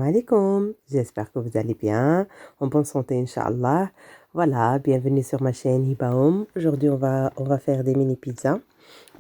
alaikum, j'espère que vous allez bien, en bonne santé, Inch'Allah. Voilà, bienvenue sur ma chaîne Hibaoum. Aujourd'hui, on va faire des mini pizzas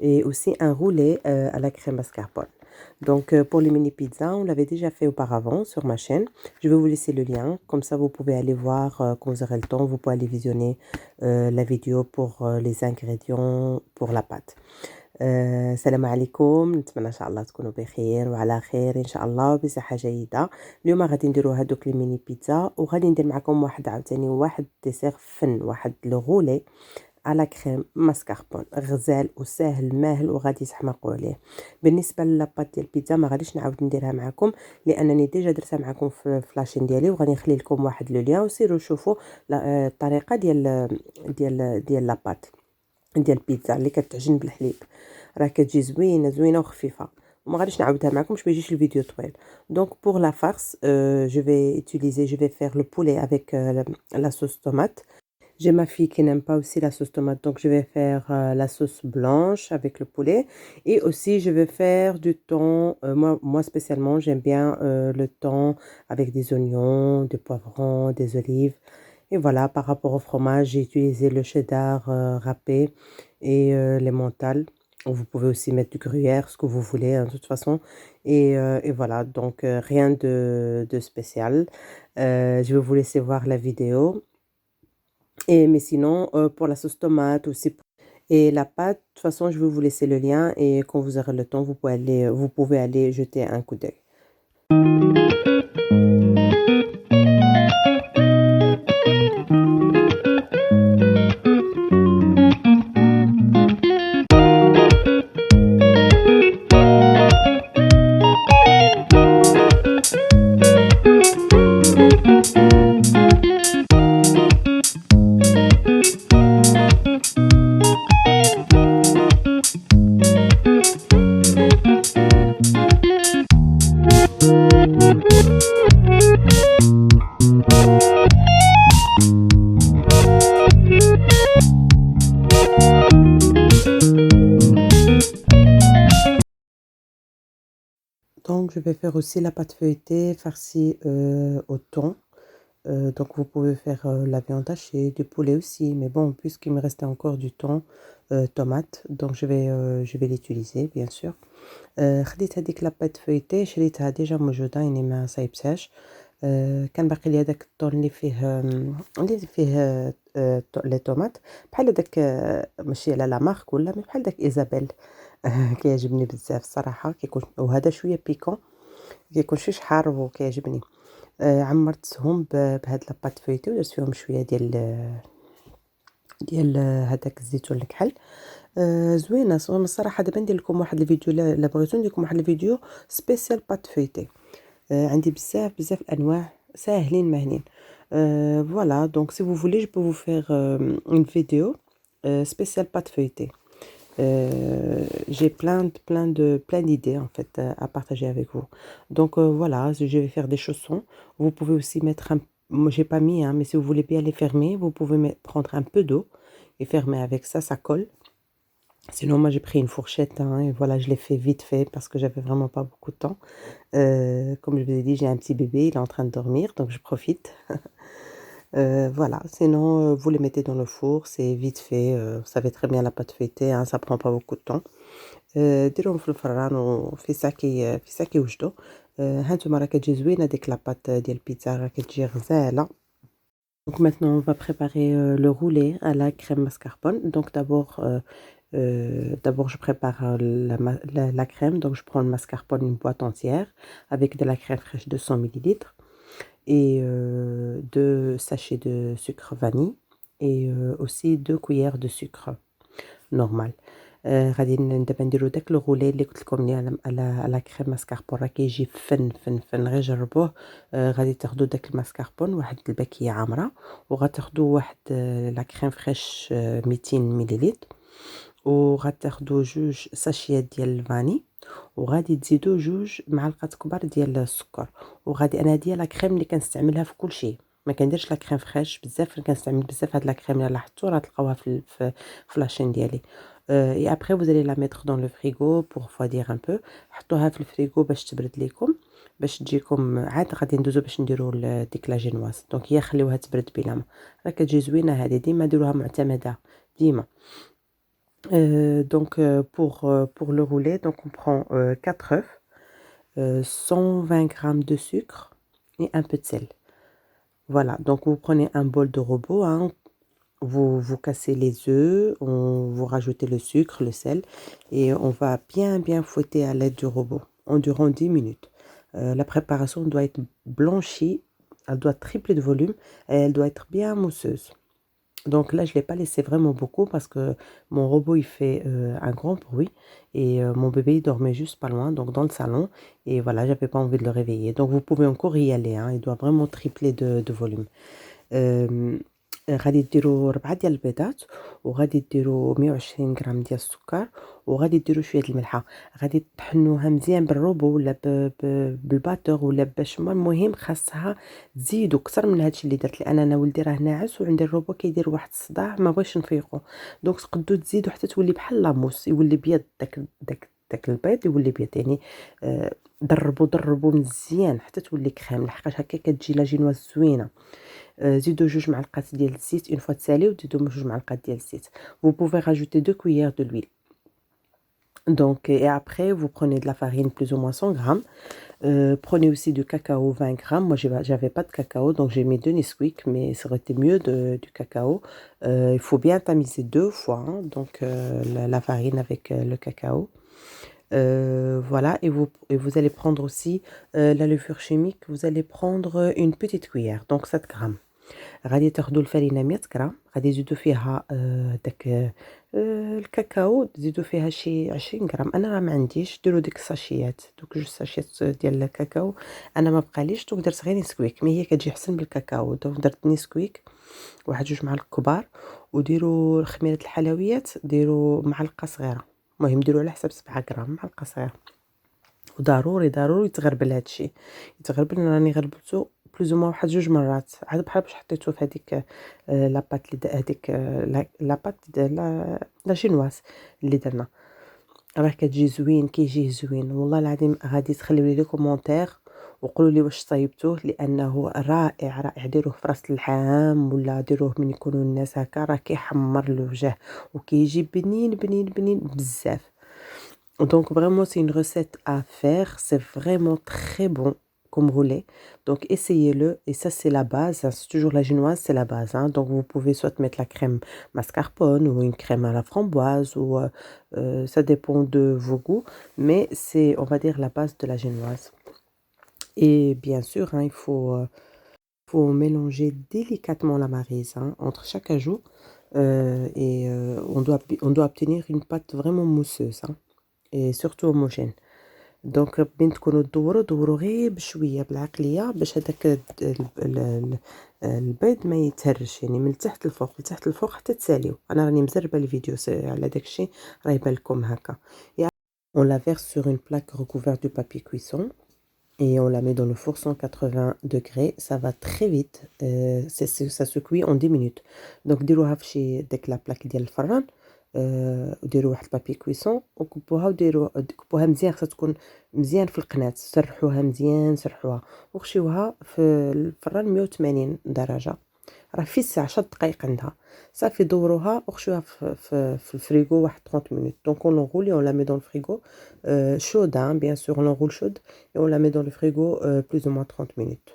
et aussi un roulé à la crème mascarpone. Donc, pour les mini pizzas, on l'avait déjà fait auparavant sur ma chaîne. Je vais vous laisser le lien, comme ça vous pouvez aller voir quand vous aurez le temps, vous pouvez aller visionner la vidéo pour les ingrédients pour la pâte. السلام عليكم، نتمنى ان شاء الله تكونوا بخير وعلى خير ان شاء الله وبصحه جيده. اليوم غادي نديروا هذوك لي ميني بيتزا، وغادي ندير معكم واحد ديسير فن، واحد لو غولي على كريم ماسكاربون غزال وساهل ماهل وغادي تحماقوا عليه. بالنسبه للاباط ديال البيتزا ما غاديش نعاود نديرها معكم لانني ديجا درتها معكم في لاشين ديالي، وغادي نخلي لكم واحد لو لين وسيروا شوفوا الطريقه ديال لاباط ديال البيتزا اللي كتعجن بالحليب، راه كتجي زوينه وخفيفه، وما غاديش نعاودها معكم باش ما يجيش الفيديو طويل. Donc pour la farce, je vais faire le poulet avec la sauce tomate. J'ai ma fille qui n'aime pas aussi la sauce tomate, donc je vais faire la sauce blanche avec le poulet. Et aussi je vais faire du thon. Moi spécialement j'aime bien le thon avec des oignons, des poivrons, des olives. Et voilà, par rapport au fromage, j'ai utilisé le cheddar râpé et l'emmental. Vous pouvez aussi mettre du gruyère, ce que vous voulez, hein, de toute façon. Et voilà, donc rien de spécial. Je vais vous laisser voir la vidéo. Mais sinon, pour la sauce tomate aussi. Et la pâte, de toute façon, je vais vous laisser le lien. Et quand vous aurez le temps, vous pouvez aller jeter un coup d'œil. Donc, je vais faire aussi la pâte feuilletée farcie au thon. Donc, vous pouvez faire la viande hachée, du poulet aussi. Mais bon, puisqu'il me restait encore du thon, tomate, donc je vais l'utiliser, bien sûr. خديت هذيك لاباط فويتي، شريتها ديجا موجوده يعني ما صايبتهاش. كان باقي لي هذاك الطون اللي فيه لي طوماط، بحال هذاك ماشي على لا مارك ولا بحال داك ايزابيل. كيعجبني بزاف الصراحه، كيكون وهذا شويه بيكون، كيكون شويه حار وكيعجبني. عمرتهم بهاد لاباط فويتي ودرت فيهم شويه ديال هذاك الزيتون الكحل. زوينه الصراحه. دابا ندير لكم واحد الفيديو، لا بغيتو ندير لكم واحد الفيديو سبيسيال بات فويتي. عندي بزاف الانواع ساهلين ماهلين. Voilà, donc si vous voulez je peux vous faire une vidéo spéciale pâte feuilletée. J'ai plein d'idées en fait à partager avec vous. Donc voilà, je vais faire des chaussons. Vous pouvez aussi mettre moi j'ai pas mis, hein, mais si vous voulez bien les fermer, vous pouvez prendre un peu d'eau et fermer avec ça, ça colle. Sinon moi j'ai pris une fourchette, hein, et voilà, je l'ai fait vite fait parce que j'avais vraiment pas beaucoup de temps. Comme je vous ai dit, j'ai un petit bébé, il est en train de dormir, donc je profite. Voilà, sinon vous les mettez dans le four, c'est vite fait. Vous savez très bien la pâte feuilletée, hein, ça prend pas beaucoup de temps. ديروهم في الفران في ساعة كيوجدوا. هانتوما راه كتجي زوينه ديك لاباط ديال البيتزا، راه كتجي غزاله. Donc maintenant on va préparer le roulé à la crème mascarpone. Donc d'abord je prépare la crème. Donc je prends le mascarpone, une boîte entière avec de la crème fraîche de 100 millilitres et 2 sachets de sucre vanille et aussi 2 cuillères de sucre normal. غادي دابا نديرو داك لو غولي اللي قلت لكم على كريم ماسكاربون، راه كيجي فن غير جربوه. غادي تاخدو داك الماسكاربون واحد الباكيه عامره، وغتاخدو واحد لا كريم فريش 200 مليلتر، وغتاخدو 2 ساشيات ديال الفاني، وغادي تزيدو 2 معالق كبار ديال السكر. وغادي انا هادي لا كريم اللي كنستعملها في كلشي، ما كنديرش لا كريم فريش بزاف، كنستعمل بزاف هاد لا كريم اللي لاحظتو راه تلقاوها في لاشين ديالي. Et après vous allez la mettre dans le frigo pour refroidir un peu. حطوها في الفريغو باش تبرد ليكم. باش تجيكم عاد غادي ندوزو باش نديرو ديك لا جينواز. دونك هي خليوها تبرد بلا ما، راه كتجي زوينه هذه، ديما ديروها معتمده ديما. Donc pour le rouler, donc on prend 4 œufs, 120 grammes de sucre et un peu de sel. Voilà, donc vous prenez un bol de robot, hein, vous cassez les œufs, vous rajoutez le sucre, le sel, et on va bien fouetter à l'aide du robot environ 10 minutes. La préparation doit être blanchie, elle doit tripler de volume et elle doit être bien mousseuse. Donc là, je ne l'ai pas laissé vraiment beaucoup parce que mon robot, il fait un grand bruit et mon bébé, il dormait juste pas loin, donc dans le salon. Et voilà, j'avais pas envie de le réveiller. Donc vous pouvez encore y aller, hein, il doit vraiment tripler de volume. غادي ديروا 4 ديال البيضات، وغادي ديروا 120 غرام ديال السكر، وغادي ديروا شويه د الملحه. غادي تطحنوها مزيان بالروبو ولا بالباتور ولا باش المهم خاصها تزيدوا اكثر من هادشي اللي درت، لان انا ولدي راه ناعس وعندي الروبو كيدير واحد الصداع ما بغيتش نفيقو. دونك تقدروا تزيدوا حتى تولي بحال لاموس، يولي بيض داك البيض يولي بيض يعني. ضربوا مزيان حتى تولي كريم، لحقاش هكا كتجي لا جينواز زوينه. زيدوا 2 معلقات ديال الزيت une fois تساليو، تزيدوا 2 معلقات ديال الزيت. Vous pouvez rajouter 2 cuillères de l'huile. Donc et après vous prenez de la farine plus ou moins 100 grammes. Prenez aussi du cacao 20 grammes. Moi j'avais pas de cacao, donc j'ai mis 2 Nesquik, mais ça aurait été mieux du cacao. Il faut bien tamiser 2 fois, hein, donc la farine avec le cacao. Voilà, et vous allez prendre aussi la levure chimique, vous allez prendre une petite cuillère, donc 7 grammes. غادي تاخدوا الفرينه 100 غرام، غادي تزيدوا فيها داك الكاكاو، تزيدوا فيها شي 20 غرام. انا راه ما عنديش، ديروا ديك الساشيات، دوك 2 ساشيات ديال الكاكاو. انا ما بقاليش، دوك درت غير نسكويك، مي هي كتجي احسن بالكاكاو. دونك درت نسكويك واحد 2 معالق كبار، وديروا خميره الحلويات ديروا معلقه صغيره، المهم ديروا على حساب 7 غرام معلقه صغيره. وضروري يتغربل هادشي، يتغربل. راني غربلتو بلوز موا واحد 2 مرات، عاد بحال باش حطيتو في هذيك لاباط اللي هذيك لاباط لا جينواز اللي درنا، راه كتجي زوين، كيجي زوين والله العظيم. غادي تخليو لي كومونتير وقولوا لي واش صايبتوه، لانه رائع. ديروه في راس العام ولا ديروه من يكونوا الناس هكا، راه كيحمر الوجه وكيجي بنين بزاف. Donc vraiment, c'est une recette à faire. C'est vraiment très bon comme roulé. Donc essayez-le. Et ça, c'est la base, hein. C'est toujours la génoise, c'est la base, hein. Donc vous pouvez soit mettre la crème mascarpone ou une crème à la framboise, ou ça dépend de vos goûts. Mais c'est, on va dire, la base de la génoise. Et bien sûr, hein, faut mélanger délicatement la maryse, hein, entre chaque ajout. On doit obtenir une pâte vraiment mousseuse, hein. Et surtout homogène. دونك بين تكونوا دوروا غير بشويه بالعقليه باش هذاك البيض ما يتهرش، يعني من التحت للفوق حتى تساليو. انا راني مزربه الفيديو على داكشي، راه يبان لكم هكا. On la verse sur une plaque recouverte de papier cuisson et on la met dans le four 180 degrés. Ça va très vite, ça se cuit en 10 minutes. Donc ديروها في شي ديك لا بلاك ديال الفران، وديروا واحد البابي كويسون وكبوها، كبوها مزيان، خاصها تكون مزيان في القناة، سرحوها مزيان، سرحوها وخشيوها في الفران 180 درجة، راه في الساعة 10 دقائق عندها. صافي دوروها وخشوها في الفريغو واحد 30 minutes. Donc on l'enroule et on la met dans le frigo chaude, hein, bien sûr on l'enroule chaude et on la met dans le frigo plus ou moins 30 minutes.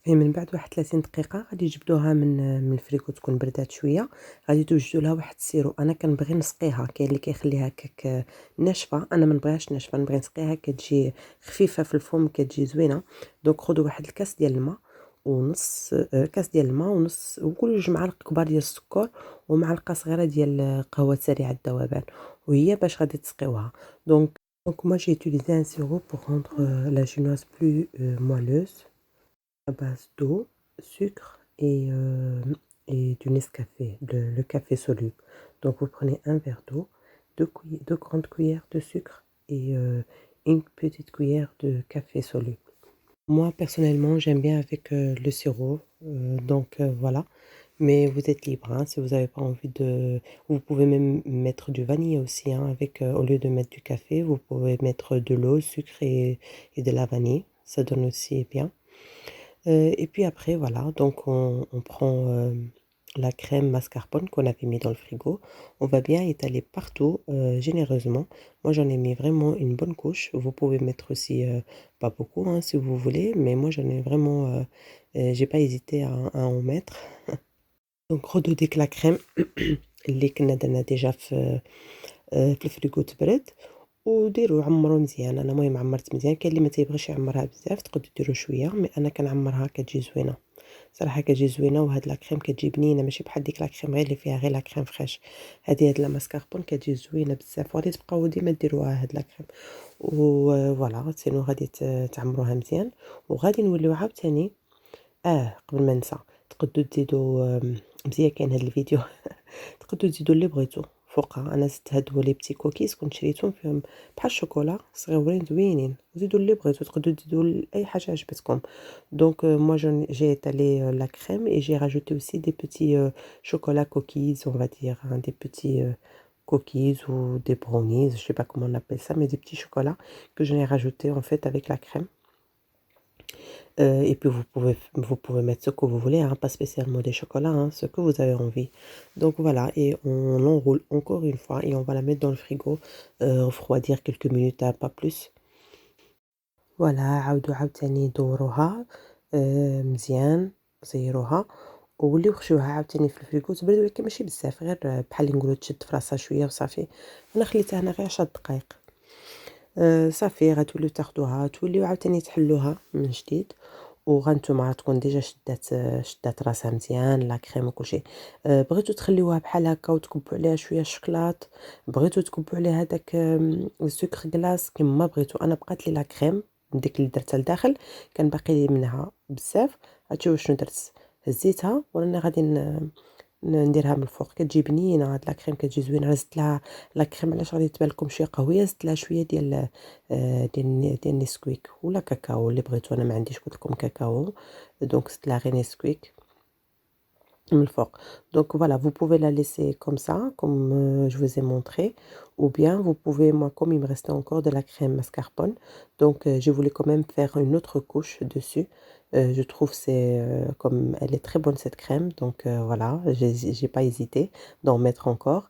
من بعد واحد 30 دقيقة غادي تجبدوها من الفريكو تكون بردات شوية، غادي توجدوا لها واحد السيرو. انا كنبغي نسقيها، كاين اللي كيخليها هكاك ناشفة، انا ما نبغيهاش ناشفة، نبغي نسقيها كتجي خفيفة في الفم، كتجي زوينة. دونك خذوا واحد الكاس ديال الماء ونص كاس ديال الماء ونص، وكل 2 معالق كبار ديال السكر ومعلقة صغيرة ديال قهوة سريعة الذوبان، وهي باش غادي تسقيوها. Donc moi j'ai utilisé un sirop pour rendre la génoise plus moelleuse à base d'eau, sucre et du Nescafé, le café soluble. Donc vous prenez un verre d'eau, 2 grandes cuillères de sucre et une petite cuillère de café soluble. Moi personnellement j'aime bien avec le sirop, donc voilà. Mais vous êtes libre, hein, si vous avez pas envie de vous pouvez même mettre du vanille aussi, hein, avec, au lieu de mettre du café, vous pouvez mettre de l'eau, sucre et de la vanille. Ça donne aussi bien. Et puis après voilà, donc on prend, la crème mascarpone qu'on avait mis dans le frigo. On va bien étaler partout, généreusement. Moi, j'en ai mis vraiment une bonne couche. Vous pouvez mettre aussi, pas beaucoup, hein, si vous voulez, mais moi j'en ai vraiment, j'ai pas hésité à en mettre. Donc ردوا ديك لا كريم اللي كنا درنا ديجا في الفريغو تبرد، وديروه عمّروه مزيان. أنا المهم عمّرت مزيان، كاين اللي ما تيبغيش يعمّرها بزاف تقدروا ديروا شوية، مي أنا كنعمّرها كتجي زوينة، صراحة كتجي زوينة. وهاد لا كريم كتجي بنينة ماشي بحال ديك لا كريم غير اللي فيها غير لا كريم فريش. هاد لا ماسكاربون كتجي زوينة بزاف، وغادي تبقاو ديما ديروها هاد لا كريم. فوالا سينو غادي تعمروها مزيان، وغادي نوليو عاوتاني قبل ما ننسى، تقدّروا تزيدوا مزيان كاين هاد الفيديو تقدّروا تزيدوا اللي بغيتو فوقها. أنا زدت هاد هو لي بيتي كوكيز كنت شريتهم فيهم بحال الشوكولا صغيورين زوينين، زيدوا اللي بغيتو تقدّروا تزيدوا أي حاجة عجبتكم. دونك moi j'ai étalé, la crème et j'ai rajouté aussi des petits, chocolats cookies, on va dire, hein, des petits, cookies ou des brownies, je sais pas comment on appelle ça, mais des petits chocolats que j'en ai rajouté en fait avec la crème. Et puis vous pouvez mettre ce que vous voulez, hein, pas spécialement des chocolats, hein, ce que vous avez envie. Donc voilà, et on l'enroule encore une fois et on va la mettre dans le frigo, refroidir quelques minutes, hein, pas plus. فوالا عاودوا عاوتاني دوروها مزيان، زيروها ووليو خشوها عاوتاني في الفريغو تبرد، ولكن ماشي بزاف، غير بحال اللي نقولوا تشد في راسها شوية وصافي. أنا خليتها هنا غير 10 دقايق. صافي غتوليو تاخدوها توليو عاوتاني تحلوها من جديد، وغانتوما تكون ديجا شدات راسها مزيان لا كريم وكلشي. بغيتو تخليوها بحال هكا وتكبوا عليها شويه الشكلاط، بغيتو تكبوا عليها داك السكر كلاص كيما بغيتو. انا بقات لي لا كريم ديك اللي درتها لداخل كان باقي لي منها بزاف. هادشي شنو درت، هزيتها وراني غادي نديرها من الفوق. كتجي بنينه هاد لا كريم كتجي زوينه. زدت لها لا كريم علاش غادي تبان لكم شويه قهويه، زدت لها شويه ديال نسكويك ولا كاكاو اللي بغيتو. انا ما عنديش قلت لكم كاكاو، دونك زدت لها غير نسكويك من الفوق. Donc voilà, vous pouvez la laisser comme ça, comme, je vous ai montré, ou bien vous pouvez, moi comme il me restait encore de la crème mascarpone, donc je voulais quand même faire une autre couche dessus. Je trouve c'est, comme elle est très bonne cette crème, donc voilà, j'ai pas hésité d'en mettre encore.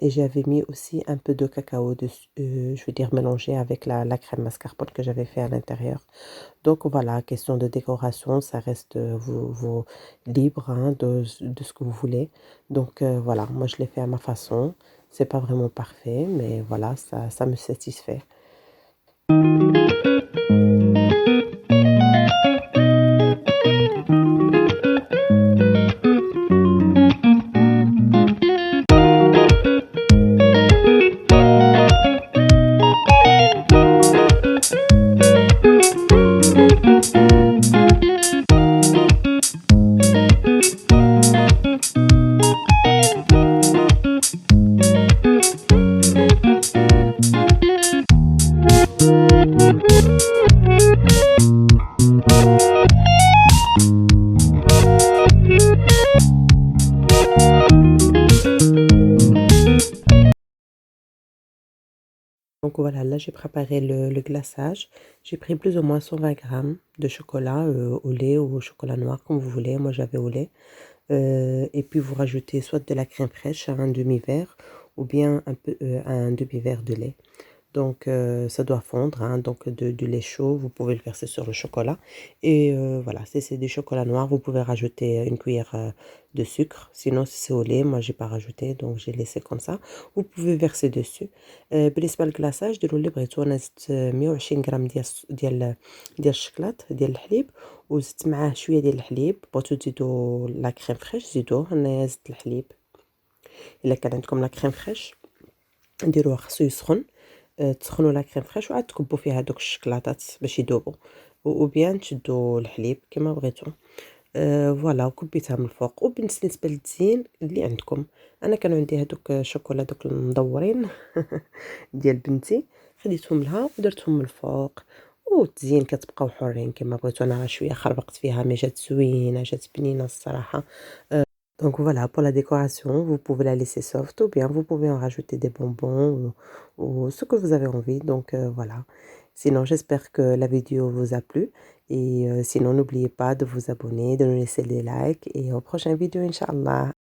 Et j'avais mis aussi un peu de cacao dessus, je veux dire mélangé avec la crème mascarpone que j'avais fait à l'intérieur. Donc voilà, question de décoration, ça reste, vous libre, hein, de ce que vous voulez. Donc voilà, moi je l'ai fait à ma façon. C'est pas vraiment parfait, mais voilà, ça me satisfait. Donc voilà, là j'ai préparé le glaçage. J'ai pris plus ou moins 120 grammes de chocolat, au lait ou au chocolat noir, comme vous voulez. Moi j'avais au lait. Et puis vous rajoutez soit de la crème fraîche à un demi-verre ou bien un demi-verre de lait. Donc ça doit fondre, hein, donc du lait chaud, vous pouvez le verser sur le chocolat. Et voilà, si c'est du chocolat noir, vous pouvez rajouter une cuillère de sucre. Sinon, si c'est au lait, moi j'ai pas rajouté, donc j'ai laissé comme ça. Vous pouvez verser dessus. بالنسبة للكلاصاج ديروا اللي بغيتو. أنا زدت 120 غرام ديال الشكلاط ديال الحليب، وزدت معاه شوية ديال الحليب. بغيتو تزيدوا لا كريم فريش زيدوه، أنا زدت الحليب. إلا كان عندكم لا كريم فريش ديروها، خاصو يسخن. تسخنوا لا كريم فريش وعاد تكبوا فيها دوك الشكلاطات باش يذوبوا، و بيان تشدوا الحليب كما بغيتو. فوالا وكبيتها من الفوق. وبالنسبه للتزيين اللي عندكم، انا كانوا عندي هذوك الشوكولا دوك المدورين ديال بنتي، خديتهم لها ودرتهم من الفوق. والتزيين كتبقاو حرين كما بغيتو. انا شويه خربقت فيها مي جات زوينه، جات بنينه الصراحه. Donc voilà, pour la décoration, vous pouvez la laisser soft ou bien vous pouvez en rajouter des bonbons ou ce que vous avez envie. Donc voilà. Sinon, j'espère que la vidéo vous a plu. Et sinon, n'oubliez pas de vous abonner, de nous laisser des likes. Et aux prochaines vidéos, Inch'Allah.